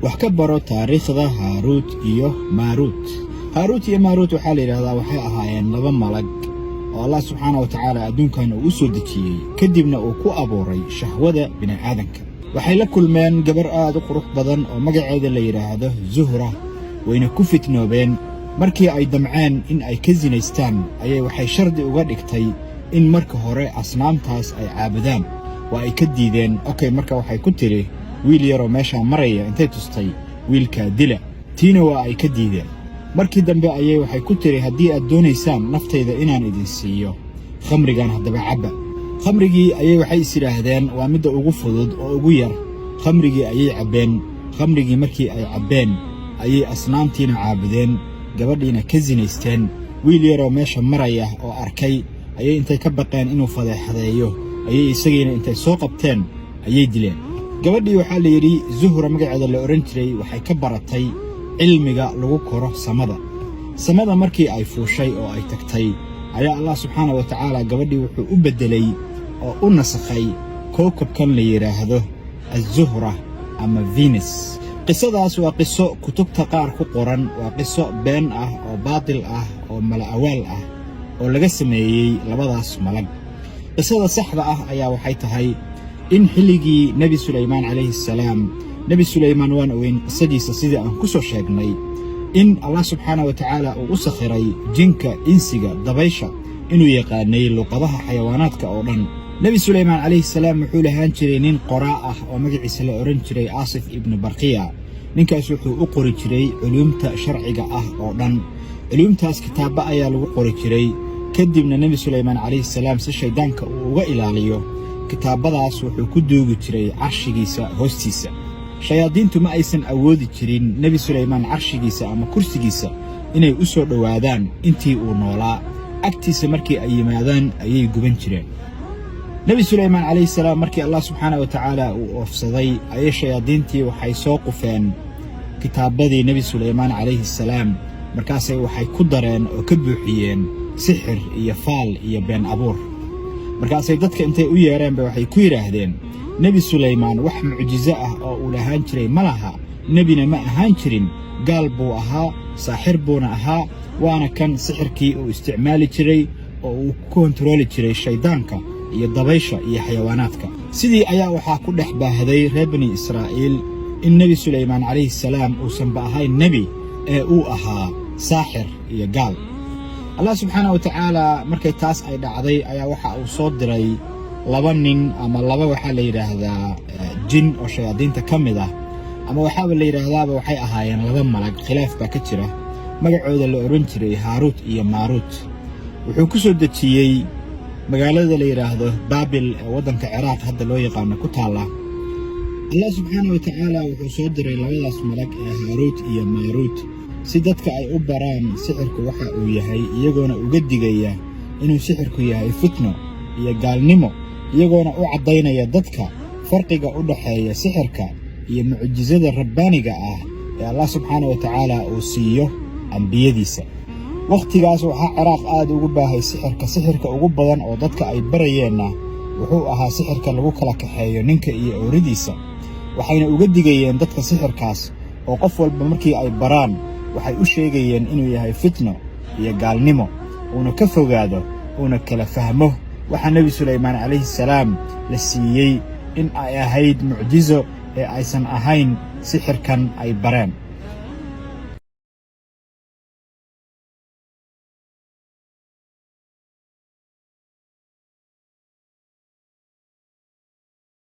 wax ka baro taariikhda Haaruut iyo Maaruut. Haaruut iyo Maaruut waxaa la yiraahdaa waxay ahaayeen laba malag oo Allah subhanahu wa ta'ala adduunkan uu soo dejiyay kadibna uu ku abuuray shahwada bini'aadanka. waxay la kulmeen gabar aad u qurux badan oo magaceeda la yiraahdo Zuhra, wayna ku fitnoobeen. markii ay damceen in ay ka zinaystaan ayay waxay shardi uga dhigtay in marka hore asnaamtaas ay caabudaan. waa ay ka diideen. marka waxay ku tiri wiil yar oo meesha maraya intay tustay wiilka dila. tiina waa ay ka diideen. markii dambe ayay waxay ku tiri haddii aad doonaysaan naftayda inaan idin siiyo khamrigan haddaba cabba. khamrigii ayay waxay is yiraahdeen waa midda ugu fudud oo ugu yar. khamrigii ayay cabbeen. khamrigii markii ay cabbeen ayay asnaamtiina caabudeen, gabadhiina ka zinaysteen. wiil yaroo meesha maraya oo arkay ayay intay ka baqeen inuu fadeexadeeyo ayay isagiina intay soo qabteen ayay dileen. gabadhii waxaa la yidhi Zuhra magaceeda la oran jiray waxay ka baratay cilmiga lagu koro samada. samada markii ay fuushay oo ay tagtay ayaa Allah subhanahu wa ta'ala gabadhii wuxuu u bedelay oo u nasakhay kookabkan la yiraahdo Az-Zuhra ama Venus. qisadaas waa qiso kutubta qaar ku qoran, waa qiso been ah oo baatil ah oo mala'awaal ah oo laga sameeyay labadaas malag. qisada saxda ah ayaa waxay tahay in xilligii Nabi Suleymaan alayhi salaam, Nabi Suleymaan waan ogeyn qisadiisa sidii aan ku soo sheegnay in Allah subhanahu wa ta'ala uu u sakhiray jinka, insiga, dabaysha inuu yaqaanay luqadaha xayawaanaadka oo dhan. Nabi Suleymaan alayhi salaam wuxuu lahaan jiray nin qoraa ah oo magaciisa la oran jiray Aasif ibn Barqiya. ninkaas wuxuu u qori jiray culuumta sharciga ah oo dhan. culuumtaas kitaabo ayaa lagu qori jiray. kadibna Nabi Suleymaan alayhi salaam si shaydaanka uu uga ilaaliyo kitaabadaas wuxuu ku duugi jiray carshigiisa hoostiisa. shayaadiintu ma aysan awoodi jirin Nabi Suleymaan carshigiisa ama kursigiisa inay u soo dhawaadaan intii uu noolaa. agtiisa markii ay yimaadaan ayay guban jireen. Nabi Suleymaan alayhi salaam markii Allah subhanahu wa ta'ala uu oofsaday ayay shayaadiintii waxay soo qufeen kitaabadii Nabi Suleymaan alayhi salaam. markaasay waxay ku dareen oo ka buuxiyeen sixir iyo faal iyo been abuur. markaasay dadka intay u yeereen waxay ku yiraahdeen Nabi Suleymaan wax mucjizo ah oo uu lahaan jiray ma laha, nabina ma ahaan jirin, gaal buu ahaa, saaxir buuna ahaa, waana kan sixirkii uu isticmaali jiray oo uu ku kontrooli jiray shaydaanka iyo dabaysha iyo xayawaanaadka. sidii ayaa waxaa ku dhex baahday reer bani Israa'iil in Nabi Suleymaan alayhi salaam uusan ba ahayn nabi ee uu ahaa saaxir iyo gaal. Allah subhanahu wa ta'ala markay taas ay dhacday ayaa waxa uu soo diray laba nin ama laba waxa la yiraahdaa jin oo shayaadiinta kamid ah, ama waxa la yiraahdaa waxay ahaayeen laba malag. khilaaf baa ka jira. magacooda la oran jiray Haaruut iyo Maaruut. wuxuu ku soo dejiyay magaalada la yiraahdo Baabil ee wadanka Ciraaq hadda loo yaqaan ku taala. Allah subhanahu wa ta'ala wuxuu soo diray labadaas malag ee Haaruut iyo Maaruut si dadka ay u baraan sixirku waxa uu yahay, iyagoona uga digaya inuu sixirku yahay fitno iyo gaalnimo, iyagoona u cadeynaya dadka farqiga u dhaxeeya sixirka iyo mucjizada rabbaaniga ah ee Allah subhanahu wa ta'ala uu siiyo ambiyadiisa. waqtigaas waxaa Ciraaq aad ugu baahay sixirka ugu badan oo dadka ay barayeenna wuxuu ahaa sixirka lagu kala kaxeeyo ninka iyo awradiisa. waxayna uga digayeen dadka sixirkaas oo qof walba markii ay baraan waxay u sheegayeen inuu yahay fitno iyo gaalnimo, uuna ka fogaado, uuna kala fahmo waxa Nabi Suleymaan alayhi salaam la siiyay in ay ahayd mucjizo ee aysan ahayn sixirkan ay bareen.